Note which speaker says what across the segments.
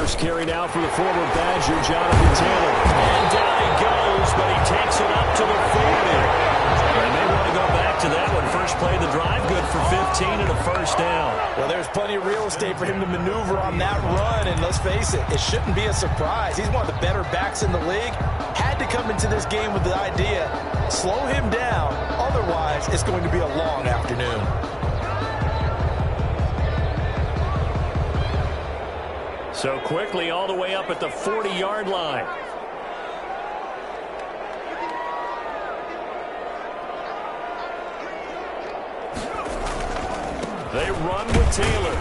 Speaker 1: first carry now for the former Badger, Jonathan Taylor. And down he goes, but he takes it up to the 40. And they want to go back to that one. First play of the drive, good for 15 and a first down.
Speaker 2: Well, there's plenty of real estate for him to maneuver on that run, and let's face it, it shouldn't be a surprise. He's one of the better backs in the league. Had to come into this game with the idea, slow him down, otherwise it's going to be a long afternoon.
Speaker 1: So quickly all the way up at the 40-yard line. They run with Taylor.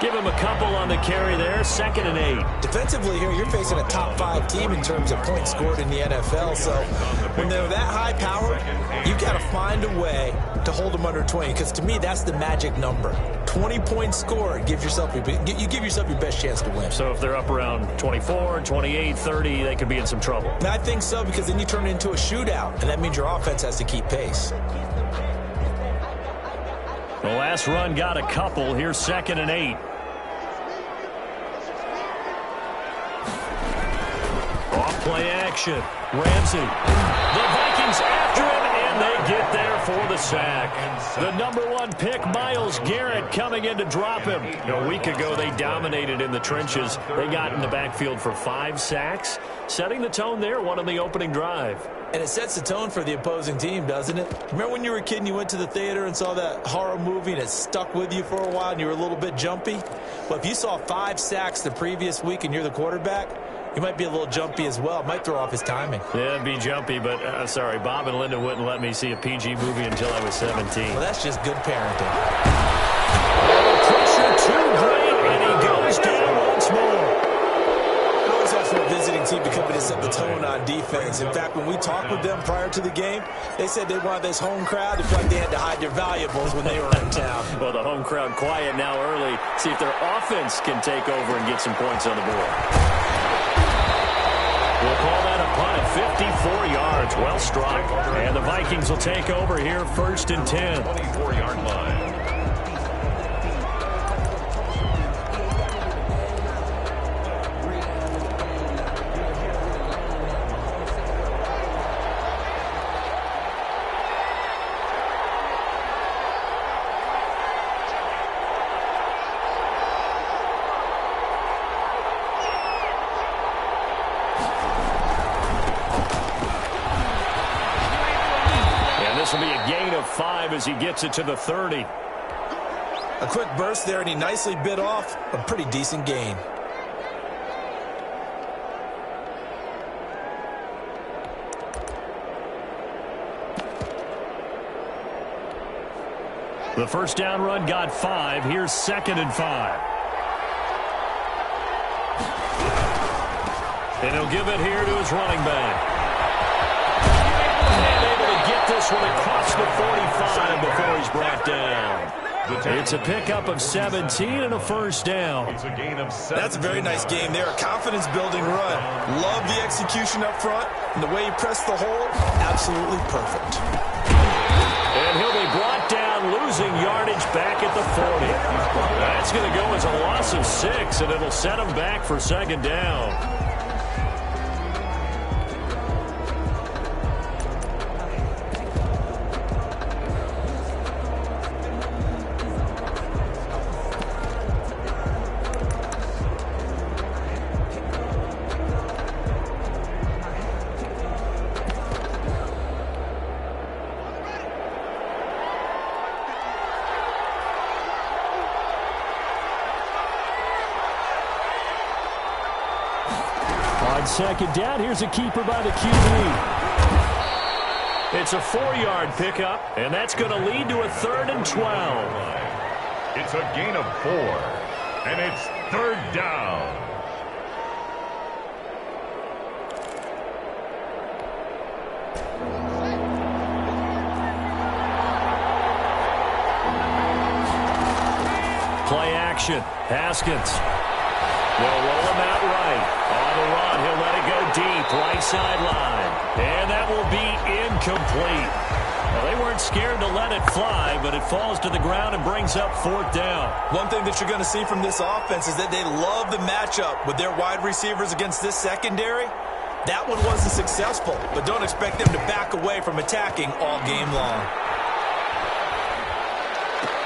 Speaker 1: Give him a couple on the carry there. 2nd and 8.
Speaker 2: Defensively here, you're facing a top-5 team in terms of points scored in the NFL. So when they're that high power, you've got to find a way to hold them under 20. Because to me, that's the magic number. 20 points scored. You give yourself your best chance to win.
Speaker 1: So if they're up around 24, 28, 30, they could be in some trouble.
Speaker 2: And I think so, because then you turn it into a shootout, and that means your offense has to keep pace.
Speaker 1: The last run got a couple. Here's 2nd and 8. Off play action. Ramsey. The Vikings after him, and they get there for the sack. The #1 pick, Myles Garrett, coming in to drop him. A week ago, they dominated in the trenches. They got in the backfield for 5 sacks, setting the tone there, one on the opening drive.
Speaker 2: And it sets the tone for the opposing team, doesn't it? Remember when you were a kid and you went to the theater and saw that horror movie and it stuck with you for a while and you were a little bit jumpy? Well, if you saw 5 sacks the previous week and you're the quarterback, you might be a little jumpy as well. It might throw off his timing.
Speaker 1: Yeah, it'd be jumpy, but sorry, Bob and Linda wouldn't let me see a PG movie until I was 17.
Speaker 2: Well, that's just good parenting.
Speaker 1: Pressure too great, and he goes down once more.
Speaker 2: I always have for a visiting team to come in and set the tone on defense. In fact, when we talked with them prior to the game, they said they wanted this home crowd to feel like they had to hide their valuables when they were in town.
Speaker 1: Well, the home crowd quiet now early. See if their offense can take over and get some points on the board. We'll call that a punt at 54 yards. Well struck. And the Vikings will take over here 1st and 10. 24-yard line. This will be a gain of 5 as he gets it to the 30.
Speaker 2: A quick burst there, and he nicely bit off a pretty decent gain.
Speaker 1: The first down run got 5. Here's 2nd and 5. And he'll give it here to his running back. This one across the 45 before he's brought down. It's a pickup of 17 and a first down.
Speaker 2: That's a very nice game there. A confidence-building run. Love the execution up front. And the way he pressed the hole, absolutely perfect.
Speaker 1: And he'll be brought down, losing yardage back at the 40. That's going to go as a loss of 6, and it'll set him back for 2nd down. On 2nd down, here's a keeper by the QB. It's a 4-yard pickup, and that's going to lead to a 3rd and 12.
Speaker 3: It's a gain of 4, and it's 3rd down.
Speaker 1: Play action. Haskins. They'll roll him out right. On the run, he'll let it go deep. Right sideline. And that will be incomplete. Well, they weren't scared to let it fly, but it falls to the ground and brings up 4th down.
Speaker 2: One thing that you're going to see from this offense is that they love the matchup with their wide receivers against this secondary. That one wasn't successful, but don't expect them to back away from attacking all game long.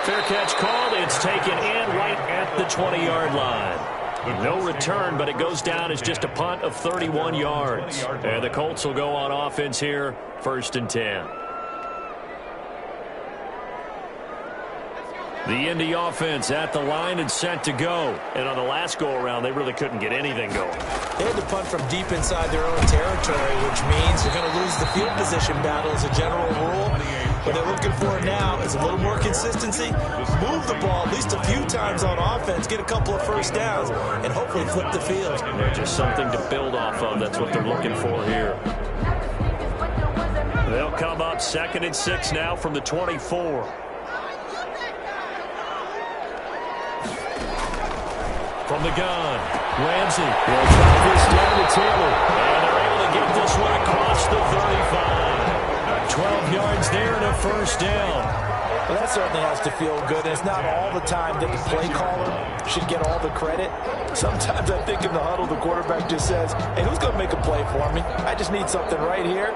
Speaker 1: Fair catch called. It's taken in right at the 20-yard line. No return, but it goes down as just a punt of 31 yards. And the Colts will go on offense here, 1st and 10. The Indy offense at the line and set to go. And on the last go-around, they really couldn't get anything going.
Speaker 2: They had to punt from deep inside their own territory, which means they're going to lose the field position battle as a general rule. What they're looking for now is a little more consistency, move the ball at least a few times on offense, get a couple of first downs, and hopefully flip the field.
Speaker 1: Just something to build off of. That's what they're looking for here. They'll come up 2nd and 6 now from the 24. From the gun, Ramsey will drop this down to Taylor. And they're able to get this one across the 35. 12 yards there and a first down.
Speaker 2: Well, that certainly has to feel good, and it's not all the time that the play caller should get all the credit. Sometimes I think in the huddle, the quarterback just says, hey, who's going to make a play for me? I just need something right here.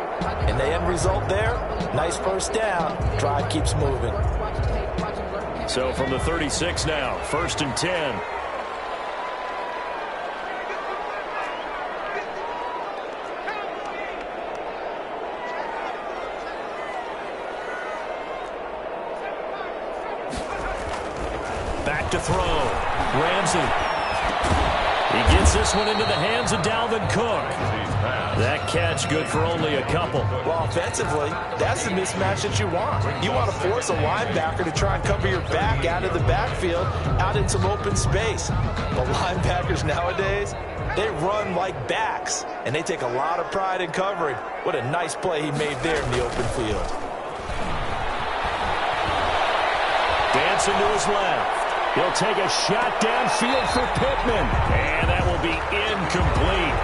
Speaker 2: And the end result there, nice first down. Drive keeps moving.
Speaker 1: So from the 36 now, 1st and 10. Back to throw. Ramsey. He gets this one into the hands of Dalvin Cook. That catch good for only a couple.
Speaker 2: Well, offensively, that's the mismatch that you want. You want to force a linebacker to try and cover your back out of the backfield, out in some open space. But linebackers nowadays, they run like backs, and they take a lot of pride in covering. What a nice play he made there in the open field.
Speaker 1: Dancing to his left. He'll take a shot downfield for Pittman. And that will be incomplete.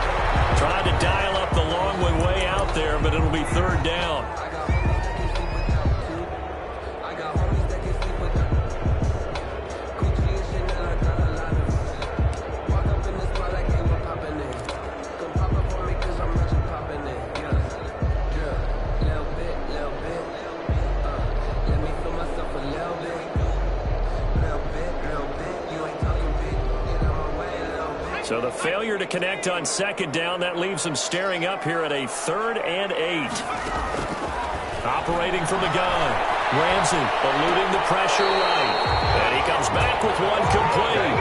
Speaker 1: Trying to dial up the long way out there, but it'll be 3rd down. So the failure to connect on 2nd down, that leaves them staring up here at a 3rd and 8. Operating from the gun. Ramsey eluding the pressure right. And he comes back with one complete.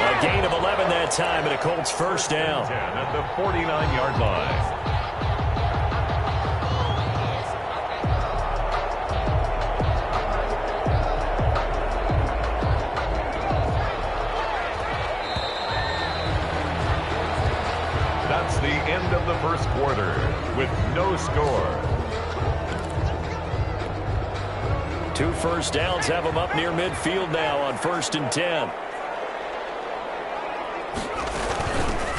Speaker 1: A gain of 11 that time and a Colts first down.
Speaker 3: At the 49-yard line. That's the end of the first quarter with no score.
Speaker 1: 2 first downs have them up near midfield now on 1st and 10.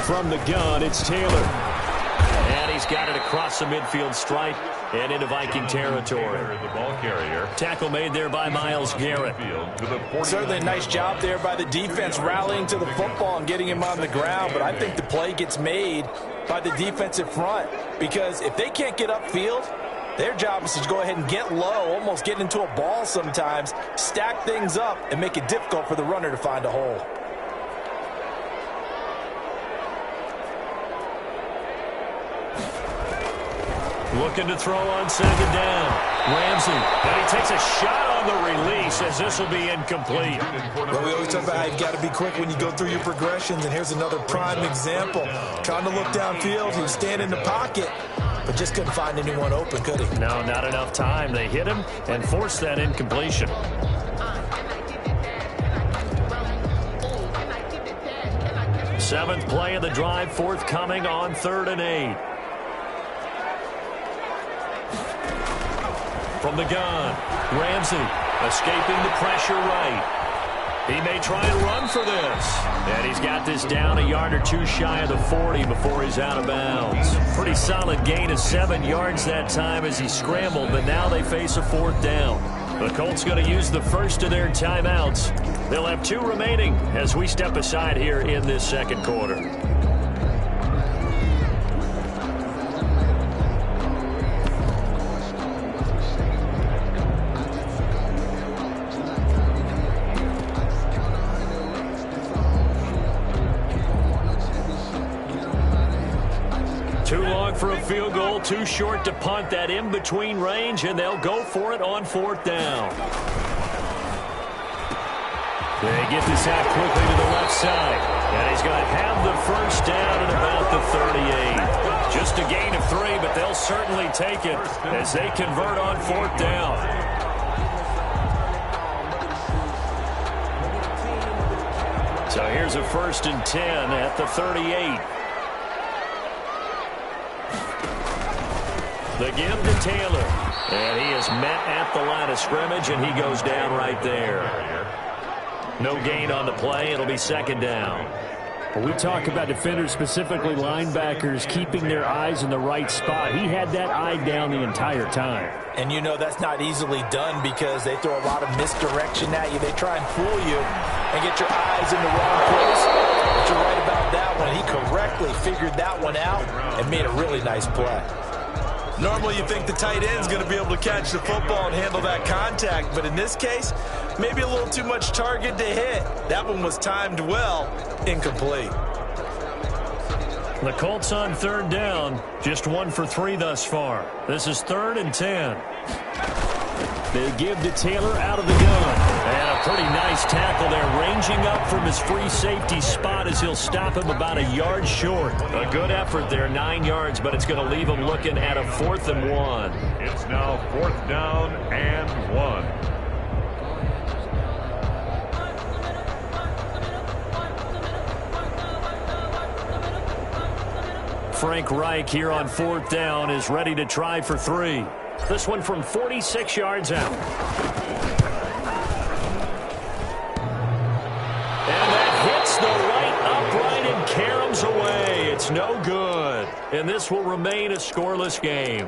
Speaker 1: From the gun, it's Taylor. And he's got it across the midfield stripe and into Viking territory.
Speaker 3: The ball carrier.
Speaker 1: Tackle made there by Myles Garrett.
Speaker 2: Certainly a nice job there by the defense rallying to the football and getting him on the ground, but I think the play gets made by the defensive front because if they can't get upfield, their job is to go ahead and get low, almost get into a ball sometimes, stack things up, and make it difficult for the runner to find a hole.
Speaker 1: Looking to throw on 2nd down. Ramsey. And he takes a shot on the release as this will be incomplete.
Speaker 2: Well, we always talk about how you've got to be quick when you go through your progressions, and here's another prime example. Trying to look downfield, he was standing in the pocket, but just couldn't find anyone open, could he?
Speaker 1: No, not enough time. They hit him and forced that incompletion. Seventh play of the drive forthcoming on 3rd and 8. From the gun, Ramsey escaping the pressure right. He may try and run for this. And he's got this down a yard or two shy of the 40 before he's out of bounds. Pretty solid gain of 7 yards that time as he scrambled, but now they face a 4th down. The Colts going to use the first of their timeouts. They'll have 2 remaining as we step aside here in this second quarter. Too long for a field goal, too short to punt that in-between range, and they'll go for it on 4th down. They get this out quickly to the left side, and he's going to have the first down at about the 38. Just a gain of 3, but they'll certainly take it as they convert on 4th down. So here's a 1st and 10 at the 38. The give to Taylor. And he is met at the line of scrimmage, and he goes down right there. No gain on the play. It'll be 2nd down.
Speaker 4: Well, we talk about defenders, specifically linebackers, keeping their eyes in the right spot. He had that eye down the entire time.
Speaker 2: And you know that's not easily done because they throw a lot of misdirection at you. They try and fool you and get your eyes in the wrong place. But you're right about that one. He correctly figured that one out and made a really nice play. Normally you think the tight end's going to be able to catch the football and handle that contact, but in this case, maybe a little too much target to hit. That one was timed well, incomplete.
Speaker 1: The Colts on 3rd down, just 1 for 3 thus far. This is 3rd and 10. They give to Taylor out of the gun. And a pretty nice tackle there, ranging up from his free safety spot as he'll stop him about a yard short. A good effort there, 9 yards, but it's going to leave him looking at a 4th and 1.
Speaker 3: It's now 4th down and 1.
Speaker 1: Frank Reich here on 4th down is ready to try for 3. This one from 46 yards out. And that hits the right upright and caroms away. It's no good. And this will remain a scoreless game.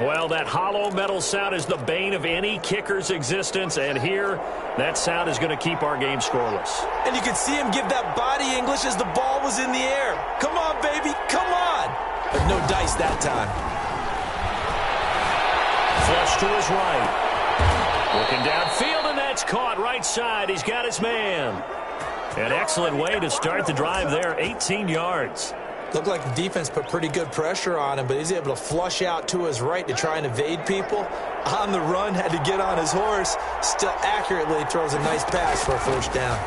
Speaker 1: Well, that hollow metal sound is the bane of any kicker's existence, and here, that sound is going to keep our game scoreless.
Speaker 2: And you could see him give that body English as the ball was in the air. Come on, baby, come on. But no dice that time.
Speaker 1: Flush to his right. Looking downfield, and that's caught right side. He's got his man. An excellent way to start the drive there, 18 yards.
Speaker 2: Looked like the defense put pretty good pressure on him, but he's able to flush out to his right to try and evade people. On the run, had to get on his horse. Still accurately throws a nice pass for a 1st down.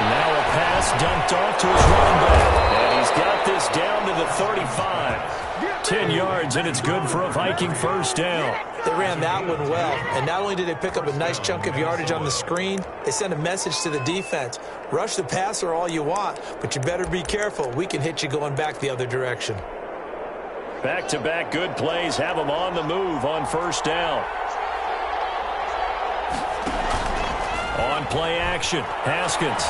Speaker 1: Now a pass dumped off to his running back. And he's got this down to the 35. 10 yards, and it's good for a Viking 1st down.
Speaker 2: They ran that one well, and not only did they pick up a nice chunk of yardage on the screen, they sent a message to the defense. Rush the passer all you want, but you better be careful. We can hit you going back the other direction.
Speaker 1: Back-to-back good plays have them on the move on 1st down. On play action, Haskins.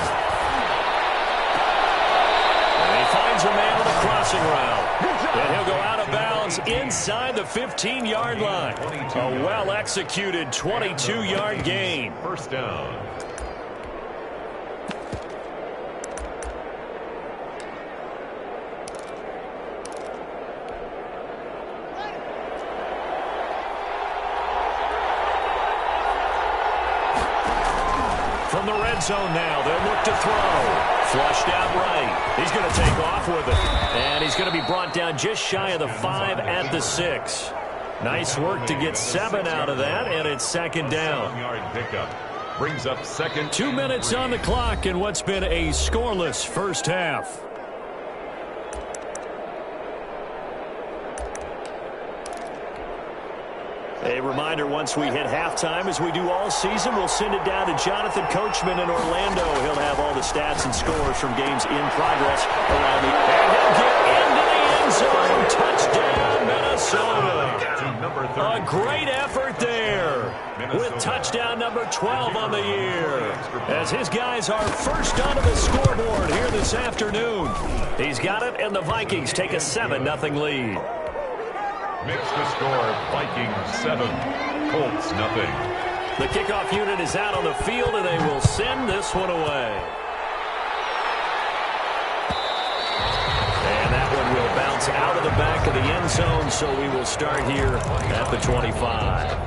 Speaker 1: And he finds a man with a crossing route. And he'll go out of bounds inside the 15-yard line. A well-executed 22-yard gain.
Speaker 3: 1st down.
Speaker 1: From the red zone now, they'll look to throw. Flushed out right. He's going to take off with it. And he's going to be brought down just shy of the 5 at the 6. Nice work to get 7 out of that, and it's 2nd down.
Speaker 3: 7-yard pickup. Brings up 2nd.
Speaker 1: 2 minutes on the clock in what's been a scoreless 1st half. A reminder, once we hit halftime, as we do all season, we'll send it down to Jonathan Coachman in Orlando. He'll have all the stats and scores from games in progress around the... And he'll get into the end zone. Touchdown, Minnesota. A great effort there. with touchdown number 12 on the year. As his guys are first onto the scoreboard here this afternoon. He's got it, and the Vikings take a 7-0 lead.
Speaker 3: Makes the score Vikings 7, Colts 0.
Speaker 1: The kickoff unit is out on the field, and they will send this one away. And that one will bounce out of the back of the end zone, so we will start here at the 25.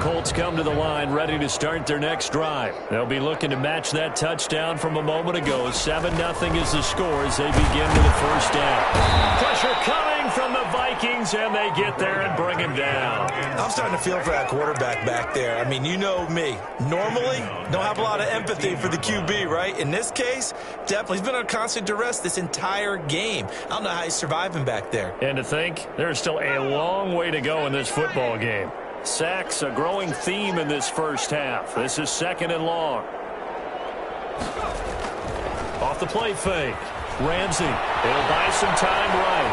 Speaker 1: Colts come to the line ready to start their next drive. They'll be looking to match that touchdown from a moment ago. 7-0 is the score as they begin with a first down. Pressure coming from the Vikings, and they get there and bring him down.
Speaker 2: I'm starting to feel for that quarterback back there. I mean, you know me. Normally, don't have a lot of empathy for the QB, right? In this case, definitely. He's been on constant duress this entire game. I don't know how he's surviving back there.
Speaker 1: And to think, there's still a long way to go in this football game. Sacks, a growing theme in this first half. This is 2nd and long. Off the play fake. Ramsey, he'll buy some time right.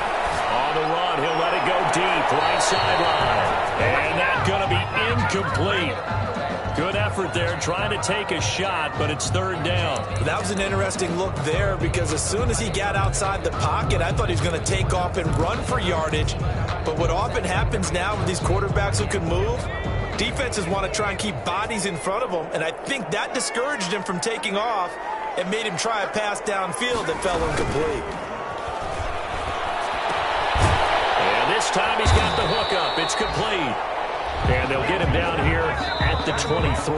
Speaker 1: On the run, he'll let it go deep, right sideline. And that's going to be incomplete. Good effort there, trying to take a shot, but it's 3rd down.
Speaker 2: That was an interesting look there because as soon as he got outside the pocket, I thought he was going to take off and run for yardage. But what often happens now with these quarterbacks who can move, defenses want to try and keep bodies in front of them, and I think that discouraged him from taking off and made him try a pass downfield that fell incomplete.
Speaker 1: And this time he's got the hook up. It's complete. And they'll get him down here at the 23.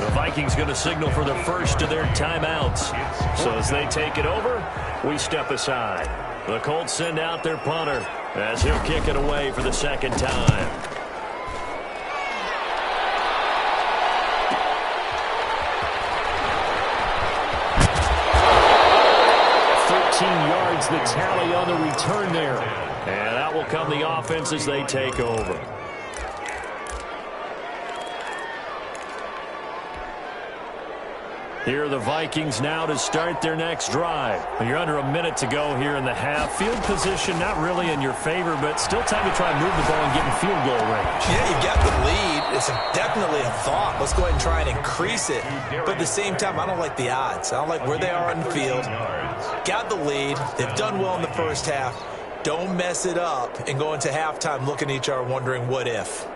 Speaker 1: The Vikings going to signal for the first of their timeouts. So as they take it over, we step aside. The Colts send out their punter as he'll kick it away for the 2nd time. Yards the tally on the return there. And that will come the offense as they take over. Here are the Vikings now to start their next drive. You're under a minute to go here in the half. Field position not really in your favor, but still time to try and move the ball and get in field goal range.
Speaker 2: Yeah, you got the lead. It's definitely a thought. Let's go ahead and try and increase it. But at the same time, I don't like the odds. I don't like where they are on the field. Got the lead. They've done well in the first half. Don't mess it up and go into halftime looking at each other wondering what if.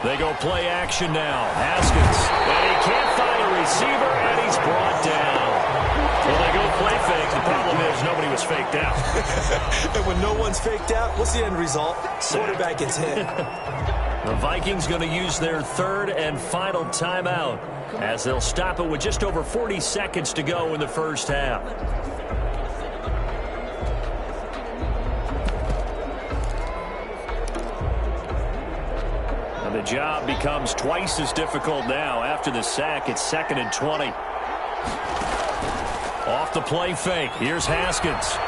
Speaker 1: They go play action now. Haskins. And he can't find a receiver, and he's brought down. Well, they go play fake. The problem is nobody was faked out.
Speaker 2: And when no one's faked out, what's the end result? Quarterback gets hit.
Speaker 1: The Vikings going to use their 3rd and final timeout as they'll stop it with just over 40 seconds to go in the first half. The job becomes twice as difficult now. After the sack, it's 2nd and 20. Off the play fake. Here's Haskins. Oh,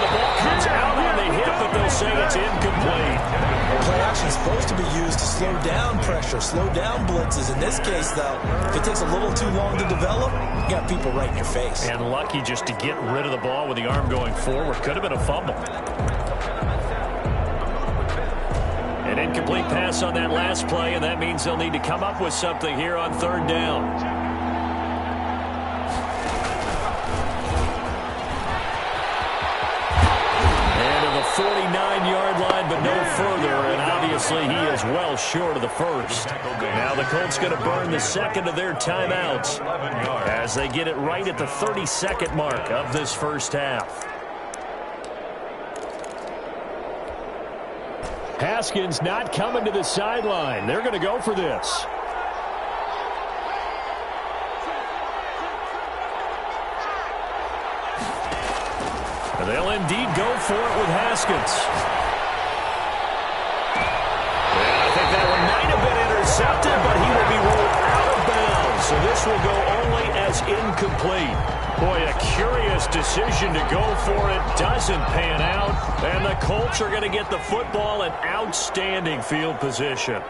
Speaker 1: the ball comes out on the hip, but they'll say it's incomplete.
Speaker 2: Play action is supposed to be used to slow down pressure, slow down blitzes. In this case, though, if it takes a little too long to develop, you got people right in your face.
Speaker 1: And lucky just to get rid of the ball with the arm going forward. Could have been a fumble. An incomplete pass on that last play, and that means they'll need to come up with something here on 3rd down. And to the 49-yard line, but no further, and obviously he is well short of the first. Now the Colts going to burn the 2nd of their timeouts as they get it right at the 30-second mark of this first half.
Speaker 4: Haskins not coming to the sideline. They're going to go for this. And they'll indeed go for it with Haskins. And I think that one might have been intercepted, but he will be ruled out of bounds. So this will go only as incomplete. Boy, a curious decision to go for it. Doesn't pan out. And the Colts are going to get the football in outstanding field position.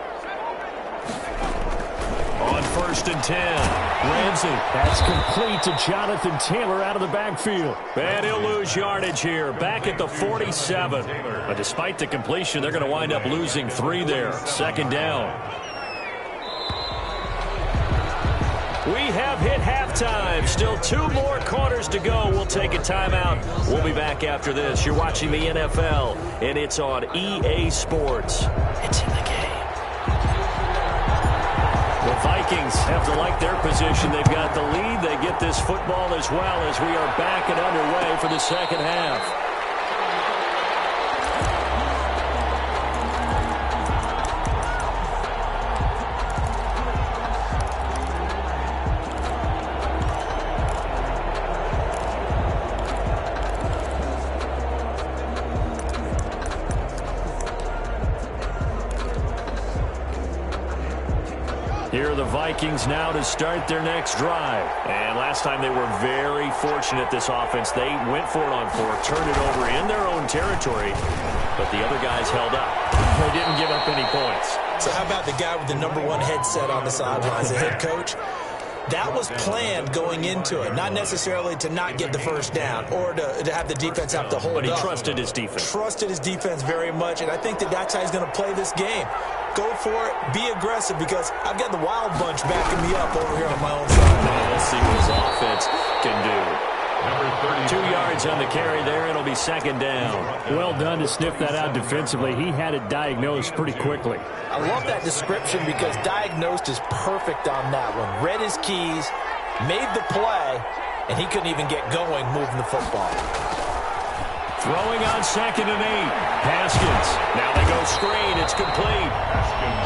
Speaker 4: On 1st and 10, Ramsey. That's complete to Jonathan Taylor out of the backfield. And he'll lose yardage here, back at the 47. But despite the completion, they're going to wind up losing 3 there. 2nd down. We have hit halftime. Still 2 more quarters to go. We'll take a timeout. We'll be back after this. You're watching the NFL, and it's on EA Sports. It's in the game. The Vikings have to like their position. They've got the lead. They get this football as well as we are back and underway for the second half. Here are the Vikings now to start their next drive. And last time they were very fortunate, this offense. They went for it on 4, turned it over in their own territory, but the other guys held up. They didn't give up any points.
Speaker 2: So how about the guy with the #1 headset on the sidelines, the head coach? That was planned going into it, not necessarily to not get the first down or to have the defense have to hold up.
Speaker 4: But he trusted his defense.
Speaker 2: Trusted his defense very much, and I think that's how he's going to play this game. Go for it. Be aggressive, because I've got the wild bunch backing me up over here on my own side.
Speaker 4: Now let's see what his offense can do. 2 yards on the carry there. It'll be 2nd down. Well done to sniff that out defensively. He had it diagnosed pretty quickly.
Speaker 2: I love that description, because diagnosed is perfect on that one. Read his keys, made the play, and he couldn't even get going moving the football.
Speaker 4: Throwing on 2nd and 8. Haskins. Now they go screen. It's complete.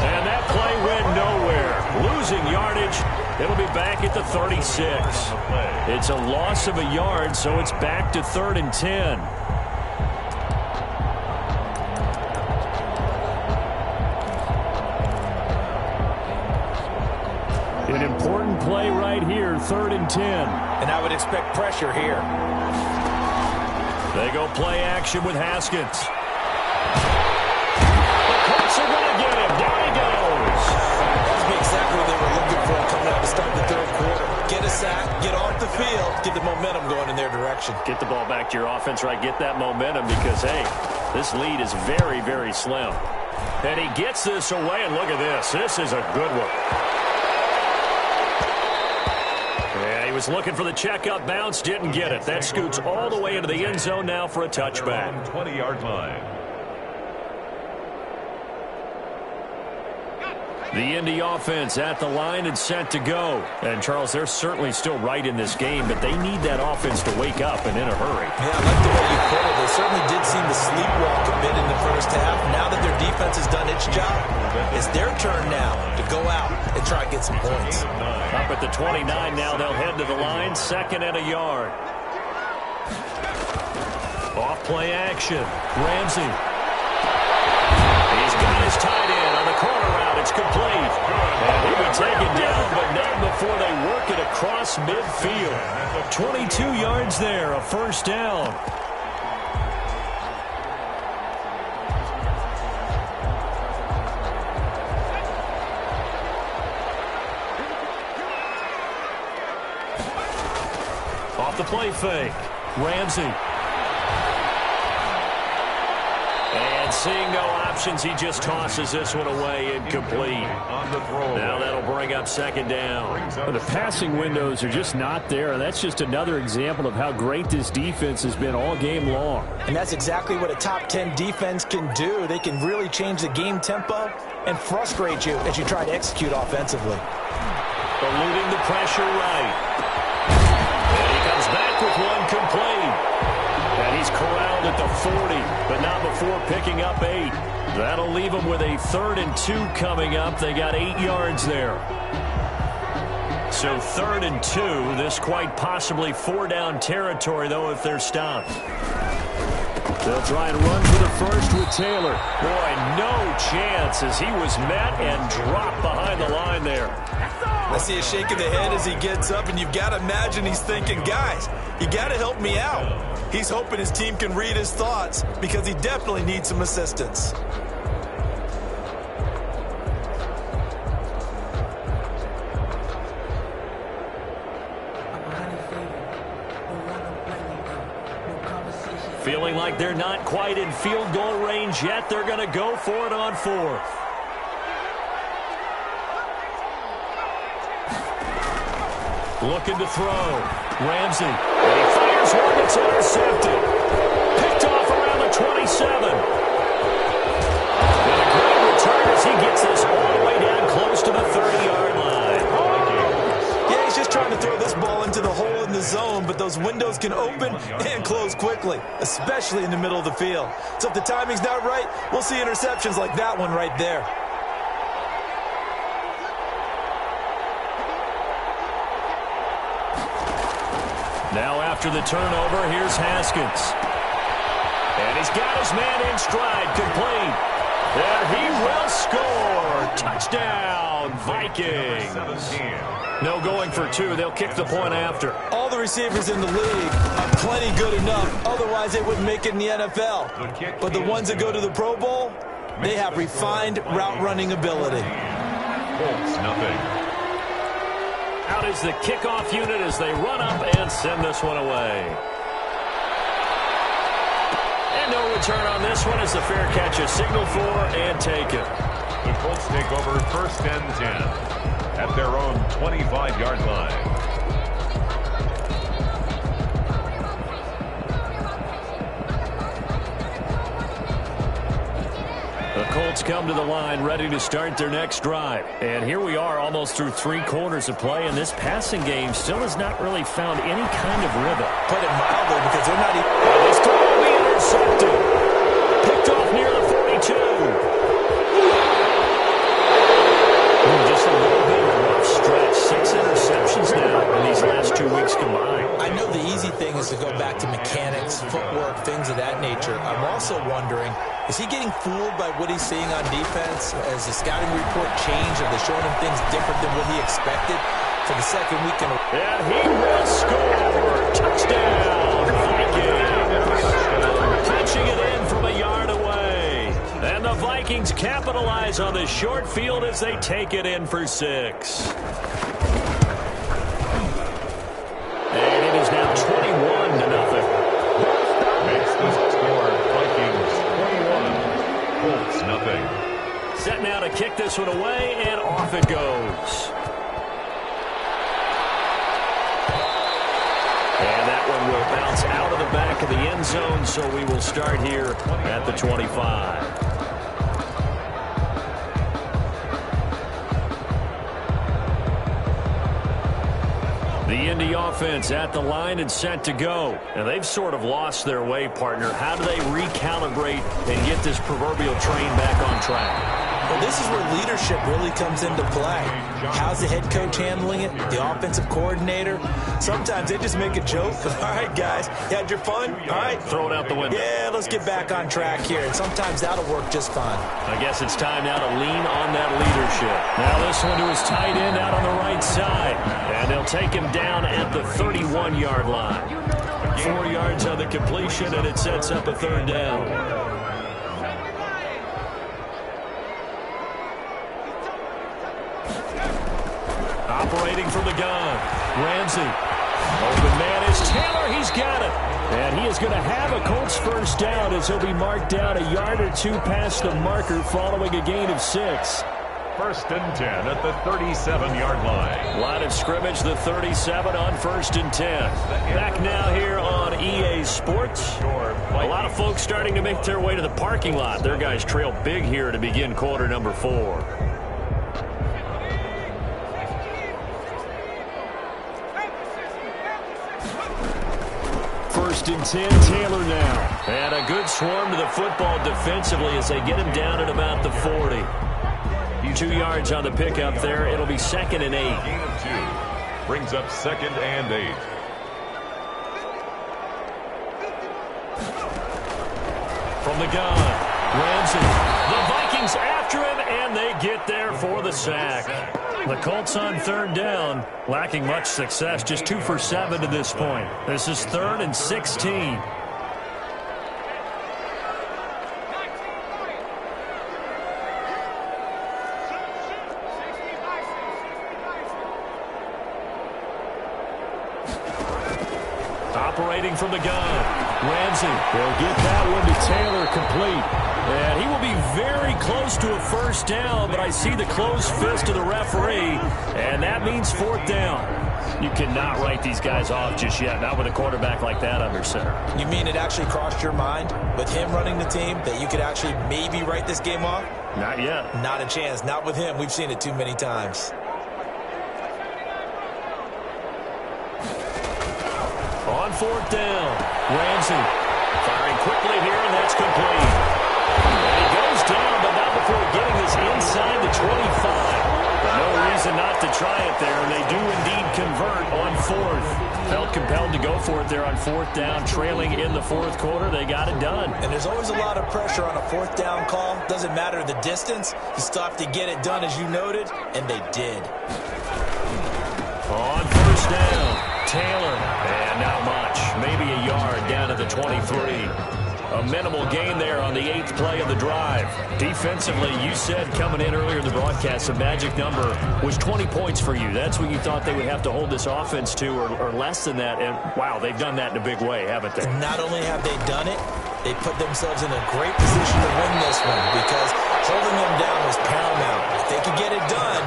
Speaker 4: And that play went nowhere. Losing yardage. It'll be back at the 36. It's a loss of a yard, so it's back to 3rd and 10. An important play right here, 3rd and 10.
Speaker 2: And I would expect pressure here.
Speaker 4: They go play action with Haskins. The Colts are going to get him. Down he goes.
Speaker 2: That's exactly what they were looking for coming out to start the 3rd quarter. Get a sack, get off the field, get the momentum going in their direction.
Speaker 4: Get the ball back to your offense, right? Get that momentum, because, hey, this lead is very, very slim. And he gets this away, and look at this. This is a good one. Yeah, he was looking for the checkup bounce, didn't get it. That scoots all the way into the end zone now for a touchback.
Speaker 3: 20-yard line.
Speaker 4: The Indy offense at the line and set to go. And, Charles, they're certainly still right in this game, but they need that offense to wake up and in a hurry.
Speaker 2: Yeah, I like the way you put it. They certainly did seem to sleepwalk a bit in the first half. Now that their defense has done its job, it's their turn now to go out and try and get some points.
Speaker 4: Up at the 29 now, they'll head to the line, 2nd and a yard. Off play action. Ramsey. He's got his tight end on the corner route. It's complete. And he'll be taken down, but not before they work it across midfield. 22 yards there, a 1st down. Off the play fake. Ramsey. And seeing no options, he just tosses this one away, incomplete. Now that'll bring up 2nd down. But the passing windows are just not there, and that's just another example of how great this defense has been all game long.
Speaker 2: And that's exactly what a top 10 defense can do. They can really change the game tempo and frustrate you as you try to execute offensively.
Speaker 4: Eluding the pressure right. And he comes back with one complete. And he's corralled at the 40, but not before picking up 8.
Speaker 1: That'll leave them with a 3rd and 2 coming up. They got 8 yards there. So 3rd and 2. This quite possibly 4-down territory, though, if they're stopped. They'll try and run for the first with Taylor. Boy, no chance as he was met and dropped behind the line there.
Speaker 2: I see a shake of the head as he gets up, and you've got to imagine he's thinking, guys, you got to help me out. He's hoping his team can read his thoughts because he definitely needs some assistance.
Speaker 1: Feeling like they're not quite in field goal range yet. They're going to go for it on 4th. Looking to throw. Ramsey. And he fires one that's intercepted. Picked off around the 27. And a great return as he gets this all the way down close to the 30-yard line.
Speaker 2: Yeah, he's just trying to throw this ball into the hole in the zone, but those windows can open and close quickly, especially in the middle of the field. So if the timing's not right, we'll see interceptions like that one right there.
Speaker 1: Now after the turnover, here's Haskins. And he's got his man in stride, complete. And he will score. Touchdown, Vikings. No going for 2. They'll kick the point after.
Speaker 2: All the receivers in the league are plenty good enough. Otherwise, they wouldn't make it in the NFL. But the ones that go to the Pro Bowl, they have refined route running ability.
Speaker 3: Colts, nothing.
Speaker 1: Out is the kickoff unit as they run up and send this one away. And no return on this one as the fair catch is signaled for and taken.
Speaker 3: The Colts take over 1st and 10 at their own 25-yard line.
Speaker 1: The Colts come to the line ready to start their next drive. And here we are almost through 3 quarters of play, and this passing game still has not really found any kind of rhythm.
Speaker 2: Put it mildly because they're not even...
Speaker 1: This throw will be intercepted. Picked off near the 42. Just a little bit of a rough stretch. 6 interceptions now in these last 2 weeks combined.
Speaker 2: I know the easy thing is to go back to mechanics, footwork, things of that nature. I'm also wondering, is he getting fooled by what he's seeing on defense? Has the scouting report changed? Are they showing him things different than what he expected for the second week in a row?
Speaker 1: And he will score. Touchdown, Vikings. Punching it in from a yard away. And the Vikings capitalize on the short field as they take it in for 6. And it is now 21-0.
Speaker 3: Makes the score Vikings 21, Colts nothing.
Speaker 1: Set now to kick this one away, and off it goes. And that one will bounce out of the back of the end zone, so we will start here at the 25. The Indy offense at the line and set to go. And they've sort of lost their way, partner. How do they recalibrate and get this proverbial train back on track?
Speaker 2: Well, this is where leadership really comes into play. How's the head coach handling it? The offensive coordinator? Sometimes they just make a joke. All right, guys, you had your fun? All right.
Speaker 1: Throw it out the window.
Speaker 2: Yeah, let's get back on track here. And sometimes that'll work just fine.
Speaker 1: I guess it's time now to lean on that leadership. Now this one to his tight end out on the right side. And they'll take him down at the 31-yard line. 4 yards on the completion, and it sets up a 3rd down. Operating from the gun, Ramsey. Open man is Taylor. He's got it. And he is going to have a Colts 1st down as he'll be marked down a yard or 2 past the marker following a gain of 6.
Speaker 3: 1st and 10 at the 37-yard line.
Speaker 1: Line of scrimmage, the 37 on 1st and 10. Back now here on EA Sports. A lot of folks starting to make their way to the parking lot. Their guys trail big here to begin quarter number 4.
Speaker 4: 1st and 10, Taylor now.
Speaker 1: And a good swarm to the football defensively as they get him down at about the 40. 2 yards on the pickup there. It'll be 2nd and 8.
Speaker 3: Gain of 2. Brings up 2nd and 8.
Speaker 1: From the gun, Ramsey. The Vikings after him, and they get there for the sack. The Colts on 3rd down, lacking much success, just 2 for 7 to this point. This is 3rd and 16. Operating from the gun, Ramsey.
Speaker 4: They'll get that one to Taylor, complete.
Speaker 1: And he will be very close to a 1st down, but I see the closed fist of the referee, and that means 4th down. You cannot write these guys off just yet, not with a quarterback like that under center.
Speaker 2: You mean it actually crossed your mind with him running the team that you could actually maybe write this game off?
Speaker 1: Not yet.
Speaker 2: Not a chance. Not with him. We've seen it too many times.
Speaker 1: On 4th down, Ramsey firing quickly here, and that's complete. And he goes down, but not before getting this inside the 25. But no reason not to try it there, and they do indeed convert on 4th. Felt compelled to go for it there on 4th down, trailing in the 4th quarter. They got it done.
Speaker 2: And there's always a lot of pressure on a 4th down call. Doesn't matter the distance. You still have to get it done, as you noted, and they did.
Speaker 1: On 1st down, Taylor. And not much. Maybe a yard down to the 23. A minimal gain there on the 8th play of the drive. Defensively, you said coming in earlier in the broadcast, the magic number was 20 points for you. That's what you thought they would have to hold this offense to, or less than that. And, wow, they've done that in a big way, haven't they?
Speaker 2: Not only have they done it, they put themselves in a great position to win this one because holding them down was paramount. If they could get it done,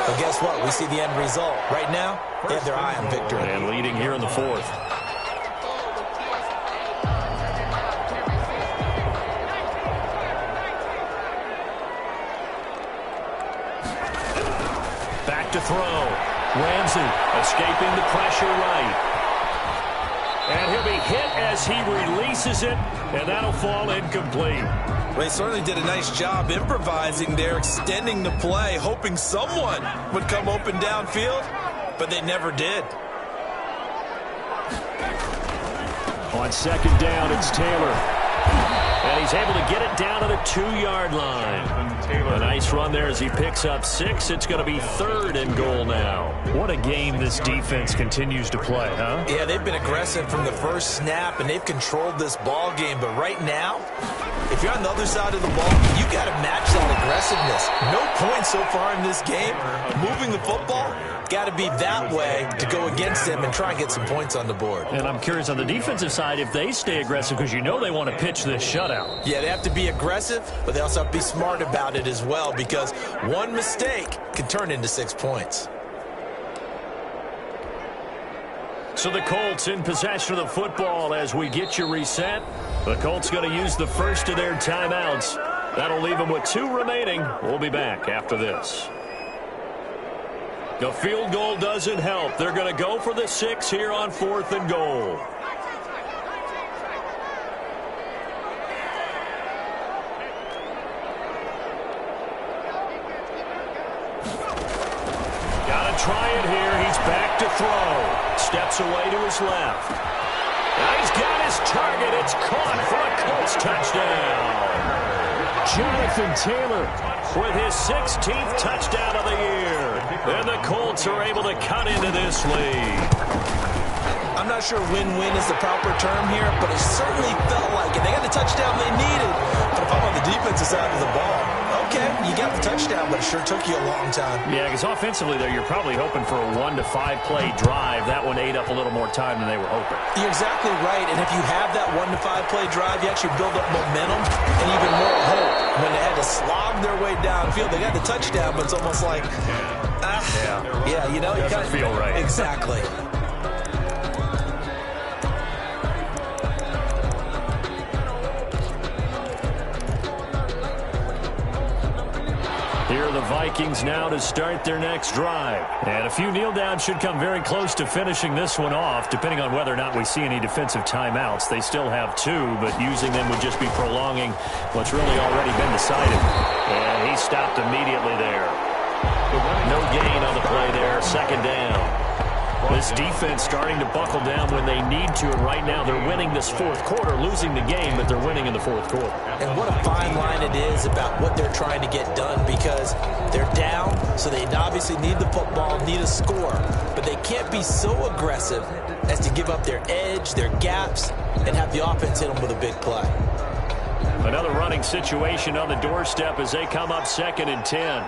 Speaker 2: but guess what? We see the end result. Right now, they have their eye on victory.
Speaker 1: And leading here in the 4th. Back to throw. Ramsey escaping the pressure right. And he'll be hit as he releases it, and that'll fall incomplete.
Speaker 2: Well, they certainly did a nice job improvising there, extending the play, hoping someone would come open downfield, but they never did.
Speaker 4: On 2nd down, it's Taylor.
Speaker 1: And he's able to get it down to the 2-yard line. A nice run there as he picks up 6. It's going to be 3rd and goal now. What a game this defense continues to play, huh?
Speaker 2: Yeah, they've been aggressive from the first snap, and they've controlled this ball game. But right now, if you're on the other side of the ball, you got to match that aggressiveness. No points so far in this game. Moving the football, got to be that way to go against them and try and get some points on the board.
Speaker 1: And I'm curious on the defensive side if they stay aggressive, because you know they want to pitch this shutout.
Speaker 2: Yeah, they have to be aggressive, but they also have to be smart about it as well, because one mistake can turn into 6 points.
Speaker 1: So the Colts in possession of the football as we get you reset. The Colts going to use the first of their timeouts. That'll leave them with 2 remaining. We'll be back after this. The field goal doesn't help. They're going to go for the 6 here on 4th and goal. Got to try it here. He's back to throw. Steps away to his left. And he's got his target. It's caught for a Colts touchdown.
Speaker 4: Jonathan Taylor
Speaker 1: with his 16th touchdown of the year. And the Colts are able to cut into this lead.
Speaker 2: I'm not sure win-win is the proper term here, but it certainly felt like it. They got the touchdown they needed. But if I'm on the defensive side of the ball, okay, you got the touchdown, but it sure took you a long time.
Speaker 1: Yeah, because offensively there, you're probably hoping for a 1 to 5 play drive. That one ate up a little more time than they were hoping.
Speaker 2: You're exactly right, and if you have that 1 to 5 play drive, you actually build up momentum and even more hope. When they had to slog their way downfield, they got the touchdown, but it's almost like, yeah, you know,
Speaker 1: it doesn't feel right.
Speaker 2: Exactly.
Speaker 1: Here Here are the Vikings now to start their next drive. And a few kneel downs should come very close to finishing this one off, depending on whether or not we see any defensive timeouts. They still have 2, but using them would just be prolonging what's really already been decided. And he stopped immediately there. No gain on the play there, second down. This defense starting to buckle down when they need to, and right now they're winning this fourth quarter, losing the game, but they're winning in the fourth quarter.
Speaker 2: And what a fine line it is about what they're trying to get done, because they're down, so they obviously need the football, need a score, but they can't be so aggressive as to give up their edge, their gaps, and have the offense hit them with a big play.
Speaker 1: Another running situation on the doorstep as they come up 2nd and 10.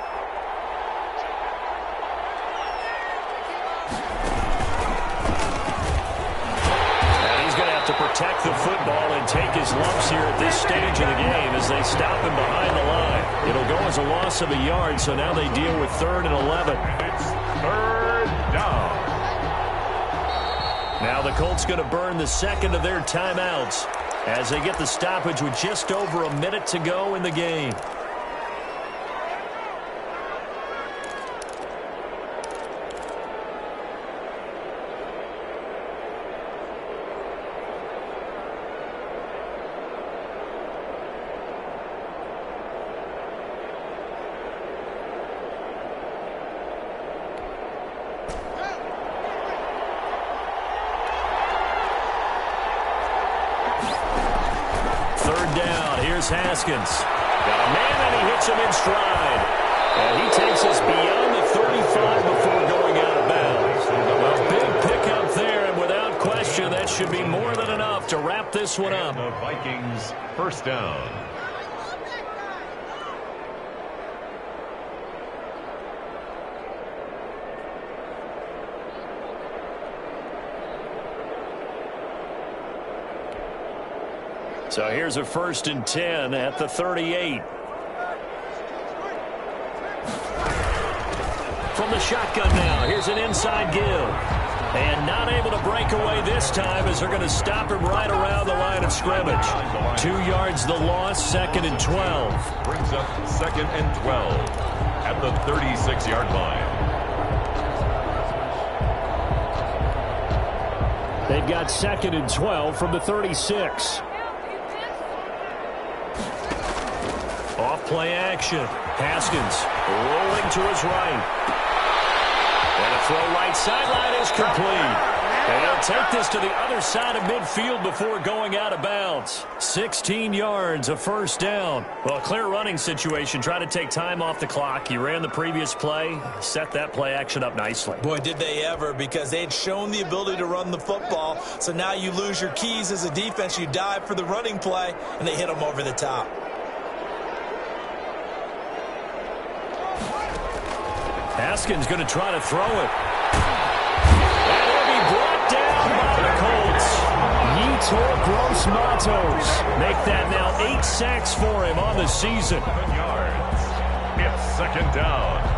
Speaker 1: To protect the football and take his lumps here at this stage of the game as they stop him behind the line. It'll go as a loss of a yard, so now they deal with 3rd and 11.
Speaker 3: It's 3rd down.
Speaker 1: Now the Colts going to burn the second of their timeouts as they get the stoppage with just over a minute to go in the game. Haskins got a man, and he hits him in stride. And he takes us beyond the 35 before going out of bounds. A big pickup there, and without question, that should be more than enough to wrap this one up.
Speaker 3: The Vikings first down.
Speaker 1: So here's a 1st and 10 at the 38. From the shotgun now, here's an inside give. And not able to break away this time as they're going to stop him right around the line of scrimmage. 2 yards the loss, 2nd and 12.
Speaker 3: Brings up 2nd and 12 at the 36-yard line.
Speaker 1: They've got 2nd and 12 from the 36. Off play action. Haskins rolling to his right. And a throw right sideline is complete. And he'll take this to the other side of midfield before going out of bounds. 16 yards, a 1st down. Well, a clear running situation. Try to take time off the clock. He ran the previous play, set that play action up nicely.
Speaker 2: Boy, did they ever, because they'd shown the ability to run the football. So now you lose your keys as a defense. You dive for the running play, and they hit them over the top.
Speaker 1: Haskins going to try to throw it. And he'll be brought down by the Colts. Yetur Gross-Matos make that now 8 sacks for him on the season.
Speaker 3: 7 yards. It's 2nd down.